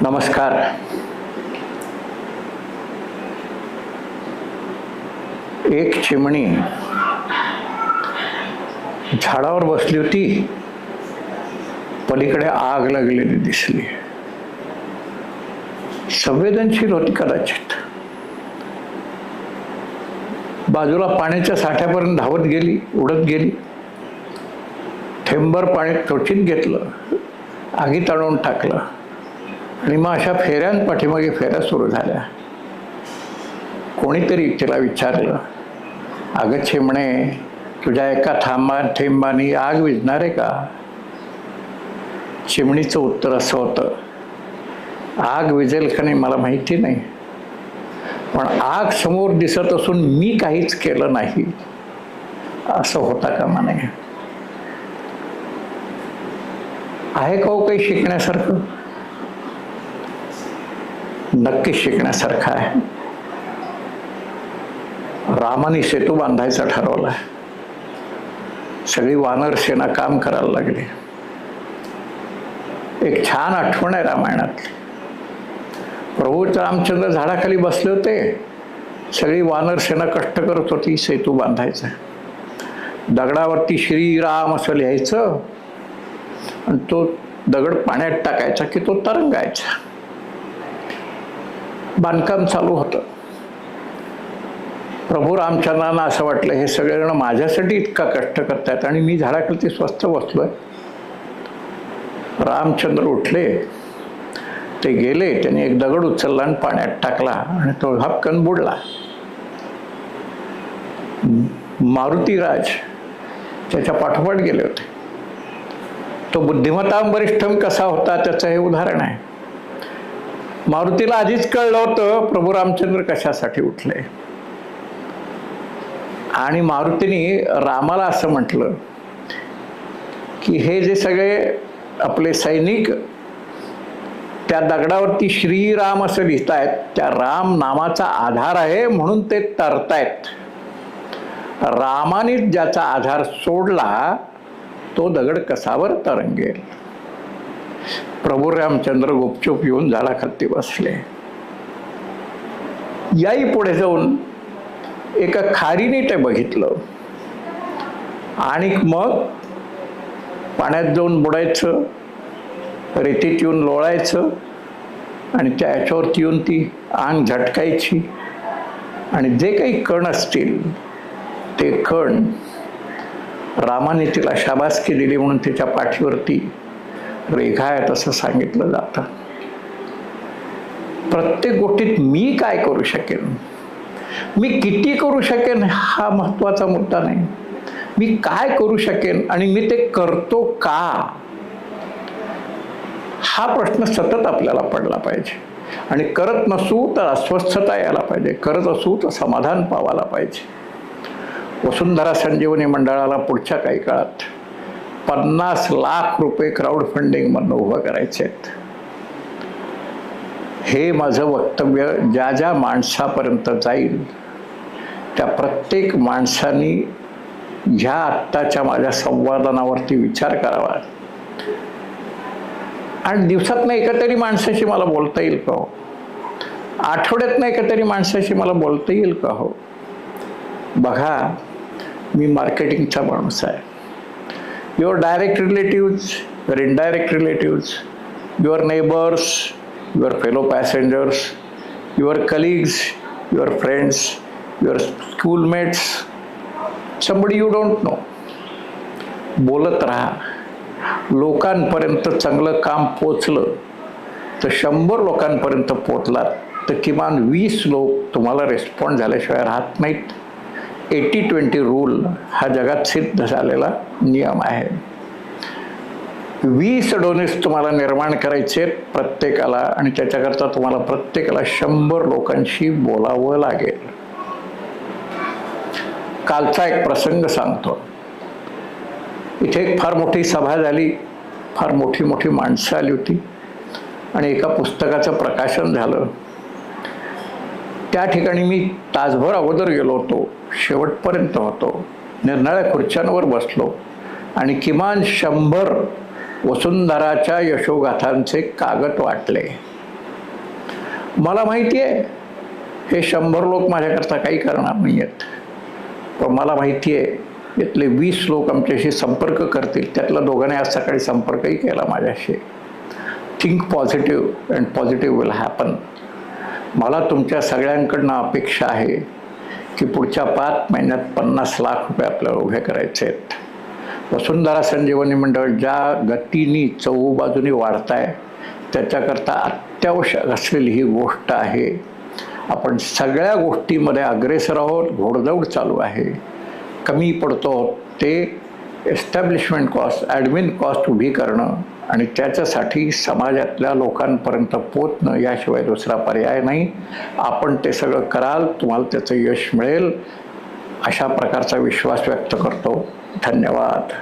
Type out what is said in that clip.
नमस्कार. एक चिमणी झाडावर बसली होती. पलीकडे आग लागलेली दिसली. संवेदनशील होती कदाचित. बाजूला पाण्याच्या साठ्यापर्यंत धावत गेली, उडत गेली. थेंबर पाणी चोचीत घेतलं, आगीत आणून टाकलं आणि मग अशा फेऱ्यांपाठीमागे फेऱ्या सुरू झाल्या. कोणीतरी तिला विचारलं, अगं चिमणे, तुझ्या एका थेंबानी आग विझणार आहे का? चिमणीचं उत्तर असं होतं, आग विझेल का नाही मला माहिती नाही, पण आग समोर दिसत असून मी काहीच केलं नाही असं होता कामा नये. आहे का हो काही शिकण्यासारखं? नक्कीच शिकण्यासारखं आहे. रामाने सेतू बांधायचा ठरवला. सगळी वानर सेना काम करायला लागली. एक छान आठवण आहे रामायणातली. प्रभू रामचंद्र झाडाखाली बसले होते. सगळी वानर सेना कष्ट करत होती सेतू बांधायचा. दगडावरती श्रीराम असं लिहायचं आणि तो दगड पाण्यात टाकायचा की तो तरंगायचा. बांधकाम चालू होतं. प्रभू रामचंद्रांना असं वाटलं, हे सगळेजण माझ्यासाठी इतका कष्ट करतायत आणि मी झाडाखाली स्वस्त बसलोय. रामचंद्र उठले, ते गेले, त्यांनी एक दगड उचलला आणि पाण्यात टाकला आणि तो हपकन बुडला. मारुतीराज त्याच्या पाठोपाठ गेले होते. तो बुद्धिमत्तां वरिष्ठम कसा होता त्याचं हे उदाहरण आहे. मारुतीला आधीच कळलं होतं प्रभू रामचंद्र कशासाठी उठले. आणि मारुतीने रामाला असं म्हटलं की हे जे सगळे आपले सैनिक त्या दगडावरती श्रीराम असं लिहितायत, त्या राम नामाचा आधार आहे म्हणून ते तरतायत. रामाने ज्याचा आधार सोडला तो दगड कसावर तरंगेल. प्रभू रामचंद्र गुपचूप येऊन झाडाखाली बसले. याही पुढे जाऊन एका खारीने ते बघितलं आणि मग पाण्यात जाऊन बुडायचं, रेतीत येऊन लोळायचं आणि त्या याच्यावरती येऊन ती अंग झटकायची आणि जे काही कण असतील ते कण रामाने तिला शाबासकी दिली म्हणून तिच्या पाठीवरती रेघा आहेत असं सांगितलं जातं. प्रत्येक गोष्टीत मी काय करू शकेन, मी किती करू शकेन हा महत्वाचा मुद्दा नाही. मी काय करू शकेन आणि मी ते करतो का, हा प्रश्न सतत आपल्याला पडला पाहिजे. आणि करत नसू तर अस्वस्थता यायला पाहिजे, करत असू तर समाधान पावायला पाहिजे. वसुंधरा संजीवनी मंडळाला पुढच्या काही काळात 50 लाख रुपये क्राऊड फंडिंग मधून उभं करायचे आहेत. हे माझं वक्तव्य ज्या ज्या माणसापर्यंत जाईल त्या प्रत्येक माणसाने ह्या आत्ताच्या माझ्या संवादनावरती विचार करावा. आणि दिवसातनं एका तरी माणसाशी मला बोलता येईल का हो? आठवड्यातनं एका तरी माणसाशी मला बोलता येईल का हो? बघा, मी मार्केटिंगचा माणूस आहे. Your direct relatives, your indirect relatives, your neighbours, your fellow passengers, your colleagues, your friends, your schoolmates, somebody you don't know. बोलत राहा. लोकांपर्यंत चांगलं काम पोचलं तर 100 लोकांपर्यंत पोचलात तर किमान 20 लोक तुम्हाला रिस्पॉन्ड झाल्याशिवाय राहत नाहीत. 80-20 रूल हा जगात सिद्ध झालेला नियम आहे. 20 डोनेस तुम्हाला निर्माण करायचे प्रत्येकाला आणि त्याच्याकरता तुम्हाला प्रत्येकाला 100 लोकांशी बोलावं लागेल. कालचा एक प्रसंग सांगतो. इथे एक फार मोठी सभा झाली, फार मोठी मोठी माणसं आली होती आणि एका पुस्तकाचं प्रकाशन झालं. त्या ठिकाणी मी तासभर अगोदर गेलो होतो, शेवटपर्यंत होतो, निरनिराळ्या खुर्च्यांवर बसलो आणि किमान 100 वसुंधराच्या यशोगाथांचे कागद वाटले. मला माहिती आहे हे 100 लोक माझ्याकरता काही करणार नाही आहेत, पण मला माहिती आहे इथले 20 लोक आमच्याशी संपर्क करतील. त्यातल्या दोघांनी आज सकाळी संपर्कही केला माझ्याशी. Think positive and positive will happen. मला तुमच्या सगळ्यांकडनं अपेक्षा आहे की पुढच्या 5 महिन्यात 50 लाख रुपये आपल्याला उभे करायचे आहेत. वसुंधरा संजीवनी मंडळ ज्या गतीने चहूबाजूनी वाढत आहे त्याच्याकरता अत्यावश्यक असलेली ही गोष्ट आहे. आपण सगळ्या गोष्टीमध्ये अग्रेसर आहोत, घोडदौड चालू आहे, कमी पडतो ते एस्टॅब्लिशमेंट कॉस्ट, ॲडमिन कॉस्ट उभी करणं आणि त्याच्यासाठी समाजातल्या लोकांपर्यंत पोचणं याशिवाय दुसरा पर्याय नाही. आपण ते सगळं कराल, तुम्हाला त्याचं यश मिळेल अशा प्रकारचा विश्वास व्यक्त करतो. धन्यवाद.